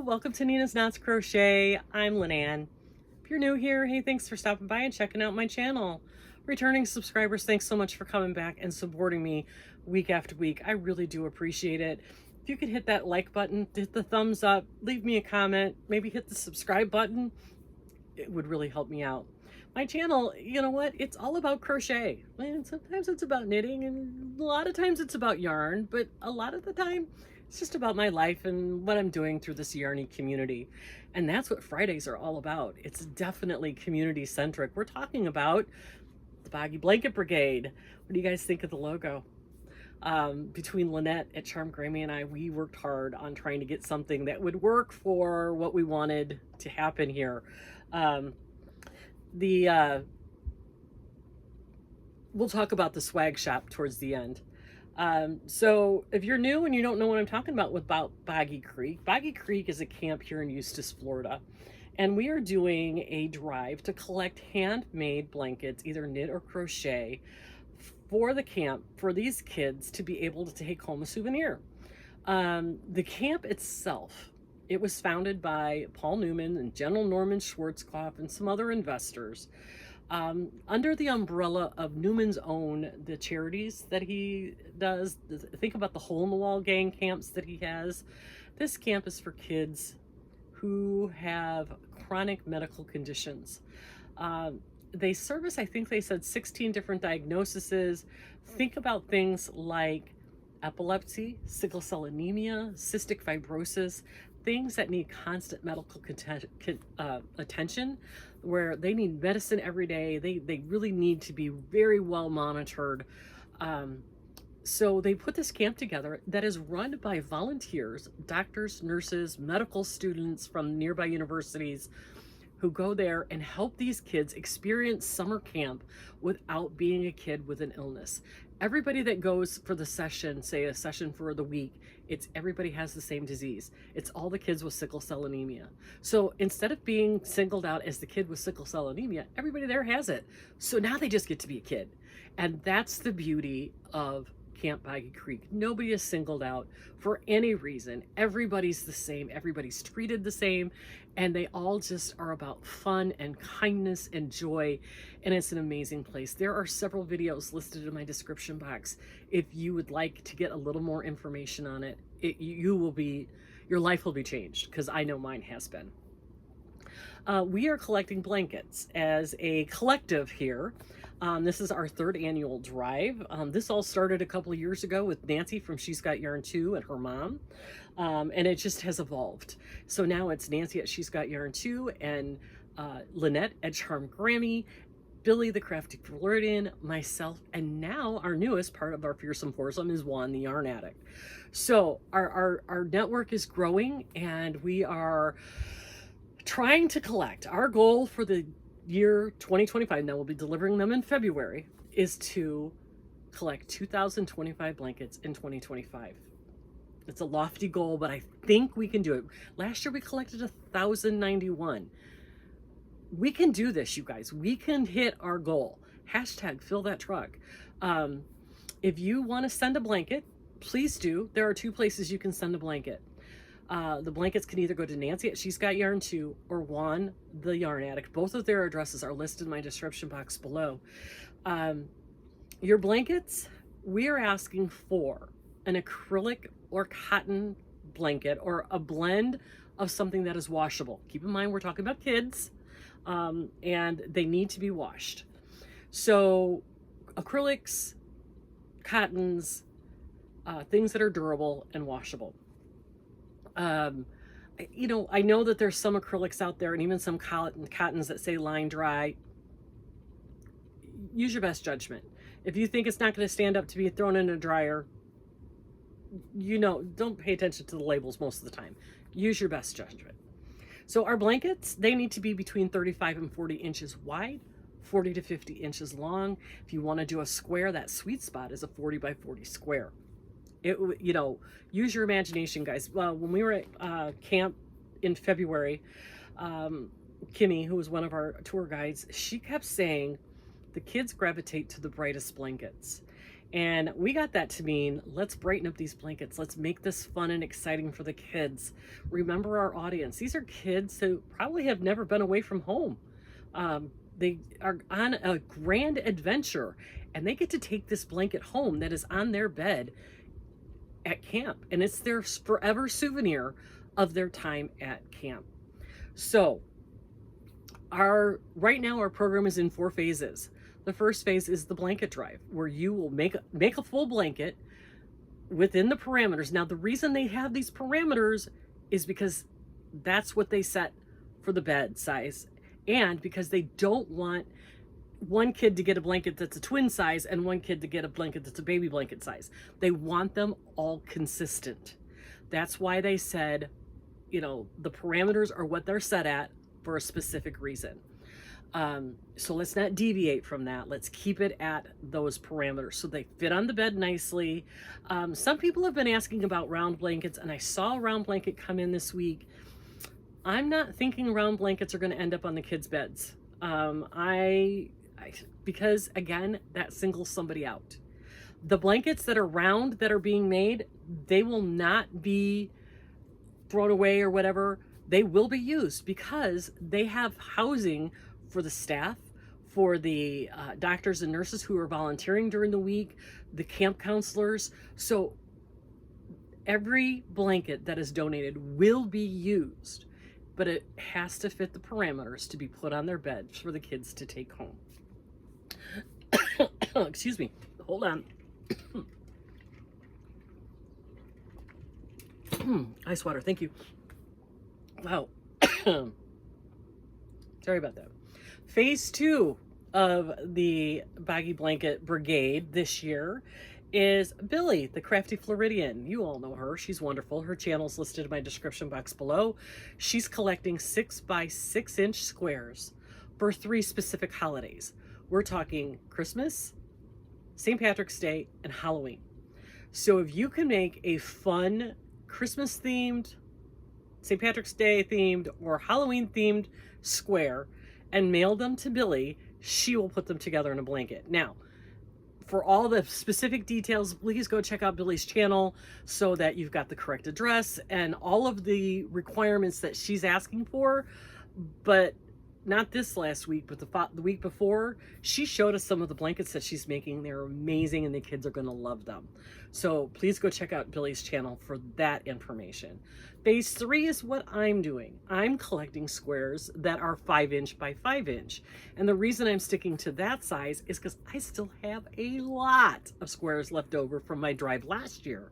welcome to Nina's Knots Crochet. I'm Lynanne. If you're new here, hey, thanks for stopping by and checking out my channel. Returning subscribers, thanks so much for coming back and supporting me week after week. I really do appreciate it. If you could hit that like button, hit the thumbs up, leave me a comment, maybe hit the subscribe button, it would really help me out. My channel, you know what, it's all about crochet. And sometimes it's about knitting, and a lot of times it's about yarn, but a lot of the time it's just about my life and what I'm doing through this yarny community. And that's what Fridays are all about. It's definitely community centric. We're talking about the Boggy Blanket Brigade. What do you guys think of the logo? Between Lynette at Charm Grammy and I, we worked hard on trying to get something that would work for what we wanted to happen here. We'll talk about the swag shop towards the end. So if you're new and you don't know what I'm talking about Boggy Creek is a camp here in Eustis, Florida. And we are doing a drive to collect handmade blankets, either knit or crochet, for the camp, for these kids to be able to take home a souvenir. The camp itself, it was founded by Paul Newman and General Norman Schwarzkopf and some other investors, under the umbrella of Newman's Own, the charities that he does. Think about the Hole in the Wall gang camps that he has. This camp is for kids who have chronic medical conditions. They service, I think they said 16 different diagnoses. Think about things like epilepsy, sickle cell anemia, cystic fibrosis, things that need constant medical attention, where they need medicine every day. They really need to be very well monitored. So they put this camp together that is run by volunteers, doctors, nurses, medical students from nearby universities, who go there and help these kids experience summer camp without being a kid with an illness. Everybody that goes for the session, say a session for the week, it's everybody has the same disease. It's all the kids with sickle cell anemia. So instead of being singled out as the kid with sickle cell anemia, everybody there has it. So now they just get to be a kid. And that's the beauty of Camp Boggy Creek. Nobody is singled out for any reason. Everybody's the same. Everybody's treated the same. And they all just are about fun and kindness and joy. And it's an amazing place. There are several videos listed in my description box. If you would like to get a little more information on it, your life will be changed, because I know mine has been. We are collecting blankets as a collective here. This is our third annual drive. This all started a couple of years ago with Nancy from She's Got Yarn Too and her mom. And it just has evolved. So now it's Nancy at She's Got Yarn Too and Lynette at Charm Grammy, Billy the Crafty Floridian, myself, and now our newest part of our fearsome foursome is Juan the Yarn Addict. So our network is growing, and we are trying to collect. Our goal for the year 2025, now we'll be delivering them in February, is to collect 2,025 blankets in 2025. It's a lofty goal, but I think we can do it. Last year we collected 1,091. We can do this, you guys. We can hit our goal. Hashtag fill that truck. If you want to send a blanket, please do. There are two places you can send a blanket. The blankets can either go to Nancy at She's Got Yarn Too or Juan the Yarn Addict. Both of their addresses are listed in my description box below. Your blankets, we are asking for an acrylic or cotton blanket or a blend of something that is washable. Keep in mind, we're talking about kids, and they need to be washed. So acrylics, cottons, things that are durable and washable. You know, I know that there's some acrylics out there and even some cottons that say line dry. Use your best judgment. If you think it's not going to stand up to be thrown in a dryer, you know, don't pay attention to the labels most of the time. Use your best judgment. So our blankets, they need to be between 35 and 40 inches wide, 40 to 50 inches long. If you want to do a square, that sweet spot is a 40 by 40 square. You know, use your imagination, guys. Well, when we were at camp in February, Kimmy, who was one of our tour guides, she kept saying the kids gravitate to the brightest blankets. And we got that to mean, let's brighten up these blankets. Let's make this fun and exciting for the kids. Remember our audience. These are kids who probably have never been away from home. They are on a grand adventure, and they get to take this blanket home that is on their bed at camp. And it's their forever souvenir of their time at camp. So right now our program is in 4 phases. The first phase is the blanket drive, where you will make a full blanket within the parameters. Now, the reason they have these parameters is because that's what they set for the bed size, and because they don't want one kid to get a blanket that's a twin size and one kid to get a blanket that's a baby blanket size. They want them all consistent. That's why they said, you know, the parameters are what they're set at for a specific reason. So let's not deviate from that. Let's keep it at those parameters so they fit on the bed nicely. Some people have been asking about round blankets, and I saw a round blanket come in this week. I'm not thinking round blankets are going to end up on the kids' beds. Because again, that singles somebody out. The blankets that are round that are being made, they will not be thrown away or whatever. They will be used because they have housing for the staff, for the doctors and nurses who are volunteering during the week, the camp counselors. So every blanket that is donated will be used, but it has to fit the parameters to be put on their bed for the kids to take home. Excuse me, hold on. Ice water, thank you. Wow. Sorry about that. Phase 2 of the Boggy Blanket Brigade this year is Billy, the Crafty Floridian. You all know her. She's wonderful. Her channel's listed in my description box below. She's collecting 6 by 6 inch squares for 3 specific holidays. We're talking Christmas, St. Patrick's Day, and Halloween. So if you can make a fun Christmas themed, St. Patrick's Day themed, or Halloween themed square and mail them to Billy, she will put them together in a blanket. Now, for all the specific details, please go check out Billy's channel so that you've got the correct address and all of the requirements that she's asking for. But not this last week, but the week before, she showed us some of the blankets that she's making. They're amazing, and the kids are going to love them. So please go check out Billy's channel for that information. Phase 3 is what I'm doing. I'm collecting squares that are 5 inch by 5 inch. And the reason I'm sticking to that size is because I still have a lot of squares left over from my drive last year.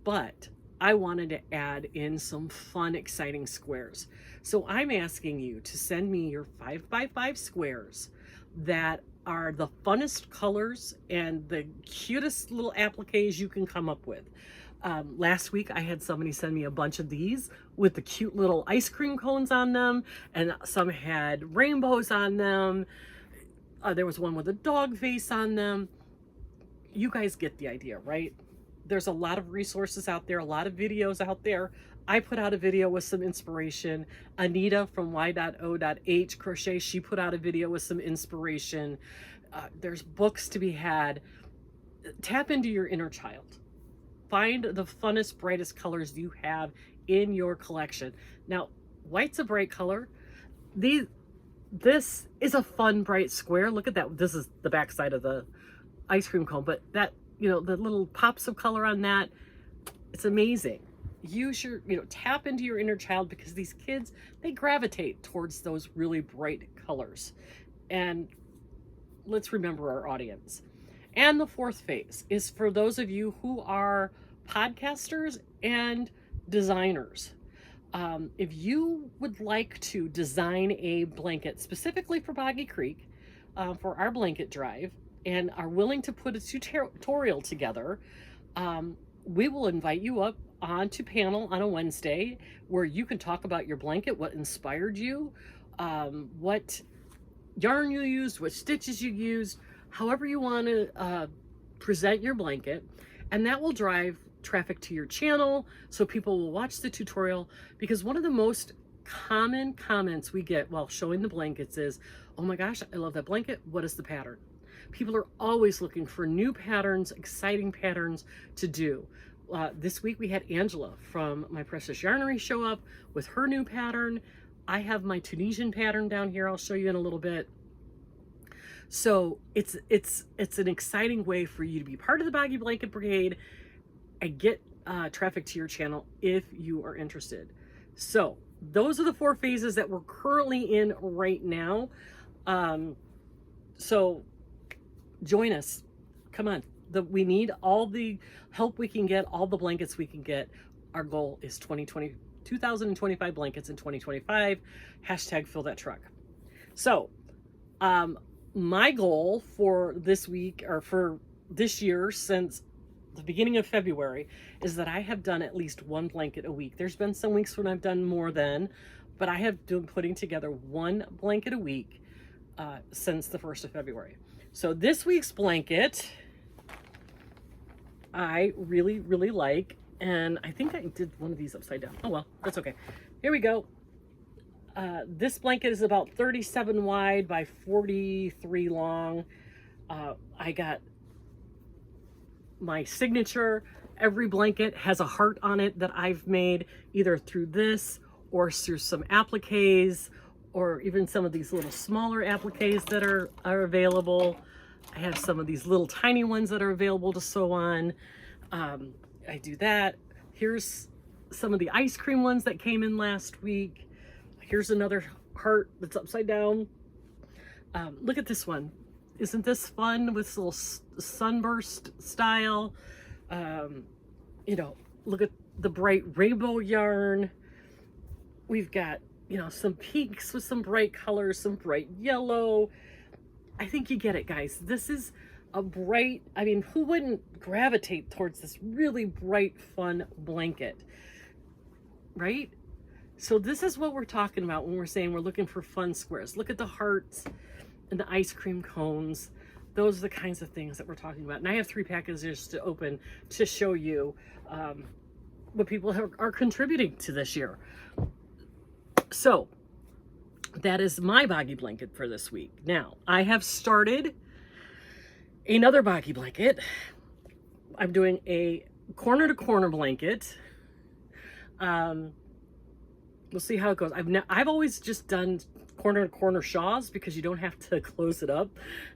But I wanted to add in some fun, exciting squares. So I'm asking you to send me your 5 by 5 squares that are the funnest colors and the cutest little appliques you can come up with. Last week I had somebody send me a bunch of these with the cute little ice cream cones on them, and some had rainbows on them. There was one with a dog face on them. You guys get the idea, right? There's a lot of resources out there, a lot of videos out there. I put out a video with some inspiration. Anita from Y.O.H Crochet, she put out a video with some inspiration. There's books to be had. Tap into your inner child. Find the funnest, brightest colors you have in your collection. Now, white's a bright color. This is a fun, bright square. Look at that. This is the back side of the ice cream cone, but that, you know, the little pops of color on that, it's amazing. Use your, tap into your inner child, because these kids, they gravitate towards those really bright colors. And let's remember our audience. And the 4th phase is for those of you who are podcasters and designers. If you would like to design a blanket specifically for Boggy Creek, for our blanket drive, and are willing to put a tutorial together, we will invite you up onto panel on a Wednesday where you can talk about your blanket, what inspired you, what yarn you used, what stitches you used, however you want to present your blanket. And that will drive traffic to your channel so people will watch the tutorial, because one of the most common comments we get while showing the blankets is, oh my gosh, I love that blanket. What is the pattern? People are always looking for new patterns, exciting patterns to do. This week we had Angela from My Precious Yarnery show up with her new pattern. I have my Tunisian pattern down here. I'll show you in a little bit. So it's an exciting way for you to be part of the Boggy Blanket Brigade and get traffic to your channel if you are interested. So those are the 4 phases that we're currently in right now. So join us. Come on. We need all the help we can get, all the blankets we can get. Our goal is 2,025 blankets in 2025. Hashtag fill that truck. So my goal for this week, or for this year, since the beginning of February, is that I have done at least 1 blanket a week. There's been some weeks when I've done more than, but I have been putting together 1 blanket a week since the 1st of February. So this week's blanket I really, really like, and I think I did one of these upside down. Oh well, that's okay. Here we go. This blanket is about 37 wide by 43 long. I got my signature. Every blanket has a heart on it that I've made either through this or through some appliques, or even some of these little smaller appliques that are available. I have some of these little tiny ones that are available to sew on. I do that. Here's some of the ice cream ones that came in last week. Here's another heart that's upside down. Look at this one. Isn't this fun with this little sunburst style? You know, look at the bright rainbow yarn. We've got, you know, some pinks with some bright colors, some bright yellow. I think you get it, guys. This is a bright, I mean, who wouldn't gravitate towards this really bright, fun blanket, right? So this is what we're talking about when we're saying we're looking for fun squares. Look at the hearts and the ice cream cones. Those are the kinds of things that we're talking about. And I have 3 packages to open to show you what people are contributing to this year. So that is my Boggy blanket for this week. Now, I have started another Boggy blanket. I'm doing a corner to corner blanket. We'll see how it goes. I've always just done corner to corner shawls because you don't have to close it up.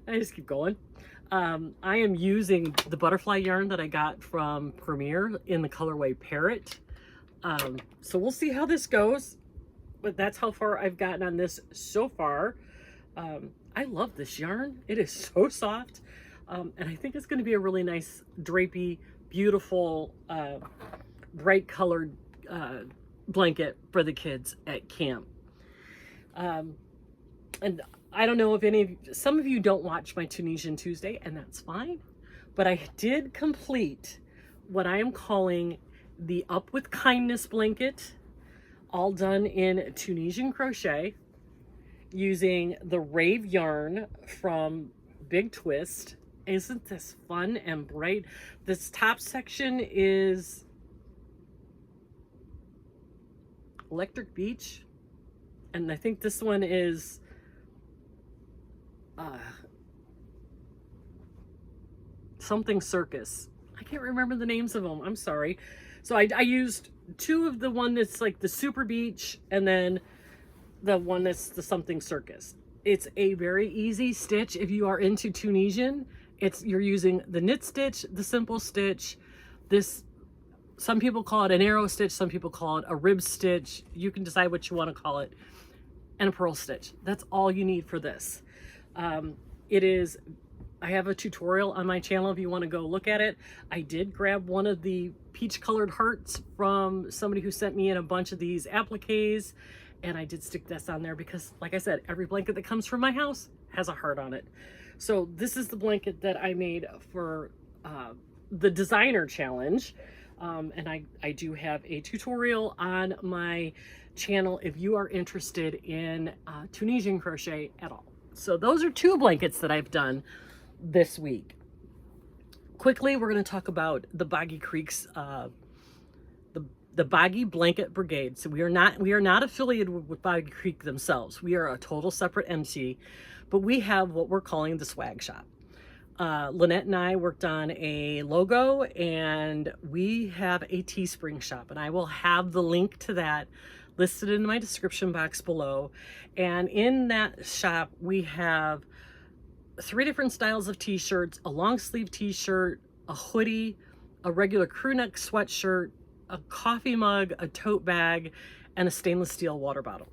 I just keep going. I am using the butterfly yarn that I got from Premier in the colorway Parrot. So we'll see how this goes. But that's how far I've gotten on this so far. I love this yarn. It is so soft. And I think it's going to be a really nice, drapey, beautiful, bright colored blanket for the kids at camp. And I don't know if some of you don't watch my Tunisian Tuesday, and that's fine. But I did complete what I am calling the Up with Kindness blanket, all done in Tunisian crochet using the Rave yarn from Big Twist. Isn't this fun and bright? This top section is Electric Beach, and I think this one is something circus. I can't remember the names of them. I'm sorry. So I used 2 of the one that's like the Super Beach, and then the one that's the something circus. It's a very easy stitch if you are into Tunisian. You're using the knit stitch, the simple stitch. This, some people call it an arrow stitch, some people call it a rib stitch. You can decide what you want to call it, and a purl stitch. That's all you need for this. I have a tutorial on my channel if you want to go look at it. I did grab one of the peach colored hearts from somebody who sent me in a bunch of these appliques, and I did stick this on there because, like I said, every blanket that comes from my house has a heart on it. So this is the blanket that I made for the designer challenge. And I do have a tutorial on my channel if you are interested in Tunisian crochet at all. So those are 2 blankets that I've done this week. Quickly, we're going to talk about the Boggy Creek's the Boggy Blanket Brigade. So we are not affiliated with Boggy Creek themselves. We are a total separate MC, but we have what we're calling the swag shop. Lynette and I worked on a logo, and we have a Teespring shop, and I will have the link to that listed in my description box below. And in that shop, we have 3 different styles of t-shirts: a long sleeve t-shirt, a hoodie, a regular crew neck sweatshirt, a coffee mug, a tote bag, and a stainless steel water bottle.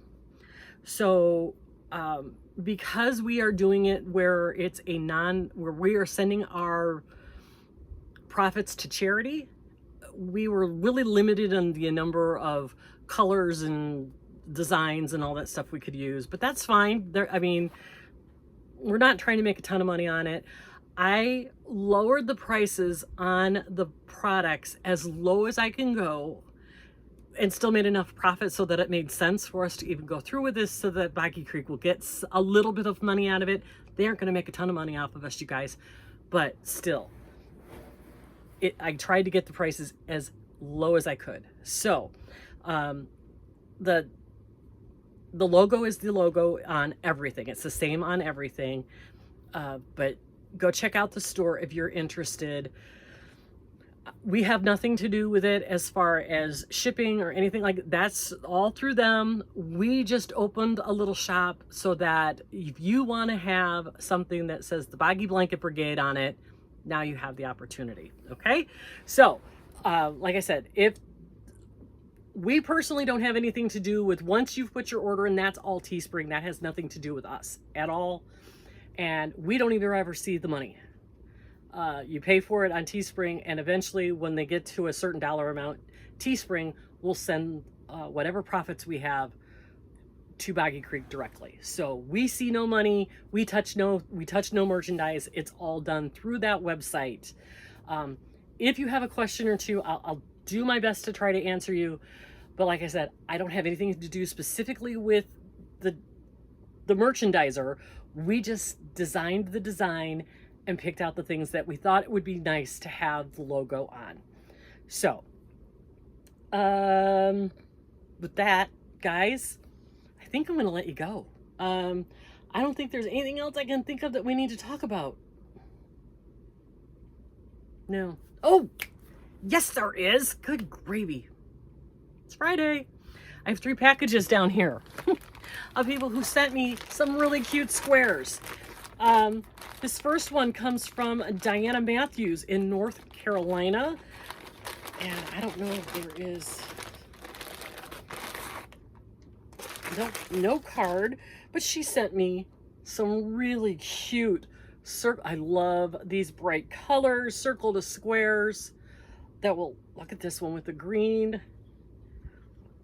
So because we are doing it where it's where we are sending our profits to charity, we were really limited on the number of colors and designs and all that stuff we could use, but that's fine. I mean, we're not trying to make a ton of money on it. I lowered the prices on the products as low as I can go, and still made enough profit so that it made sense for us to even go through with this, so that Boggy Creek will get a little bit of money out of it. They aren't going to make a ton of money off of us, you guys, but still, I tried to get the prices as low as I could. So the logo is the logo on everything. It's the same on everything, but go check out the store if you're interested. We have nothing to do with it as far as shipping or anything like that. That's all through them. We just opened a little shop so that if you want to have something that says the Boggy Blanket Brigade on it, now you have the opportunity. Okay, so like I said, if we personally don't have anything to do with, once you've put your order in, that's all Teespring. That has nothing to do with us at all, and we don't even ever see the money. You pay for it on Teespring, and eventually when they get to a certain dollar amount, Teespring will send whatever profits we have to Boggy Creek directly. So we see no money, we touch no merchandise. It's all done through that website. If you have a question or two, I'll do my best to try to answer you. But like I said, I don't have anything to do specifically with the merchandiser. We just designed the design and picked out the things that we thought it would be nice to have the logo on. So with that, guys, I think I'm gonna let you go. I don't think there's anything else I can think of that we need to talk about. No. Oh, yes there is. Good gravy. It's Friday. I have 3 packages down here of people who sent me some really cute squares. This first one comes from Diana Matthews in North Carolina. And I don't know if there is no card, but she sent me some really cute I love these bright colors, circle to squares. That will, look at this one with the green.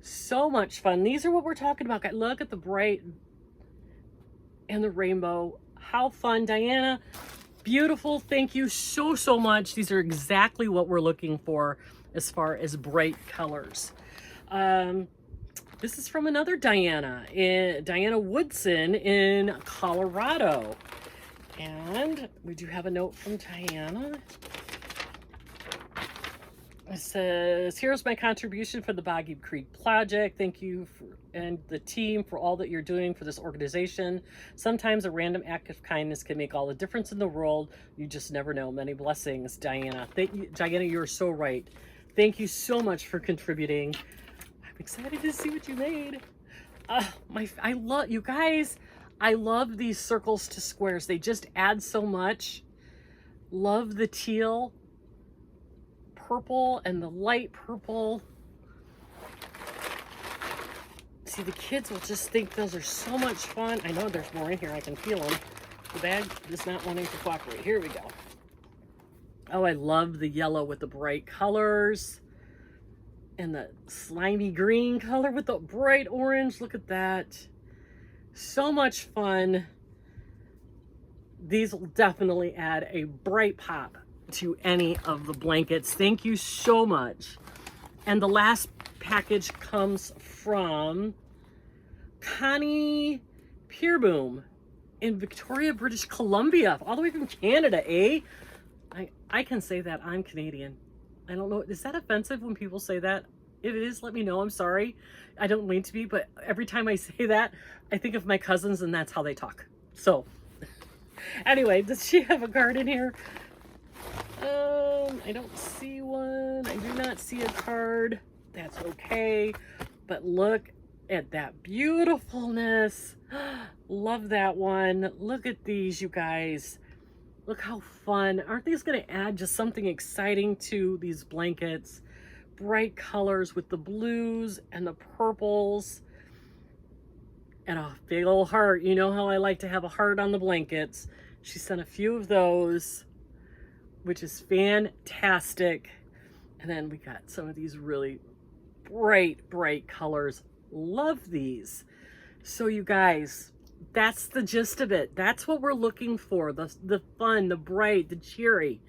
So much fun. These are what we're talking about. Look at the bright and the rainbow. How fun, Diana. Beautiful. Thank you so much. These are exactly what we're looking for as far as bright colors. This is from another Diana, Diana Woodson in Colorado. And we do have a note from Diana. It says, here's my contribution for the Boggy Creek project. Thank you and the team for all that you're doing for this organization. Sometimes a random act of kindness can make all the difference in the world. You just never know. Many blessings, Diana. Thank you, Diana, you're so right. Thank you so much for contributing. I'm excited to see what you made. I love, you guys, I love these circles to squares. They just add so much. Love the teal, purple, and the light purple. See, the kids will just think those are so much fun. I know there's more in here. I can feel them. The bag is not wanting to cooperate. Here we go. Oh, I love the yellow with the bright colors. And the slimy green color with the bright orange. Look at that. So much fun. These will definitely add a bright pop to any of the blankets. Thank you so much. And the last package comes from Connie Peerboom in Victoria, British Columbia, all the way from Canada, eh? I can say that. I'm Canadian. I don't know. Is that offensive when people say that? If it is, let me know. I'm sorry. I don't mean to be, but every time I say that, I think of my cousins and that's how they talk. So Anyway, does she have a card in here? I don't see one. I do not see a card. That's okay. But look at that beautifulness. Love that one. Look at these, you guys. Look how fun. Aren't these going to add just something exciting to these blankets? Bright colors with the blues and the purples. And a big old heart. You know how I like to have a heart on the blankets. She sent a few of those, which is fantastic. And then we got some of these really bright colors. Love these. So you guys, that's the gist of it. That's what we're looking for. The fun, the bright, the cheery.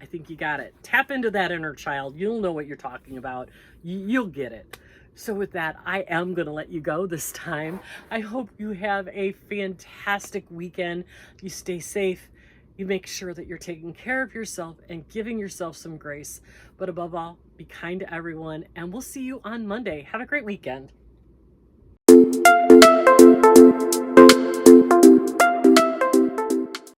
I think you got it. Tap into that inner child. You'll know what you're talking about. You'll get it. So with that, I am going to let you go this time. I hope you have a fantastic weekend. You stay safe. You make sure that you're taking care of yourself and giving yourself some grace. But above all, be kind to everyone. And we'll see you on Monday. Have a great weekend.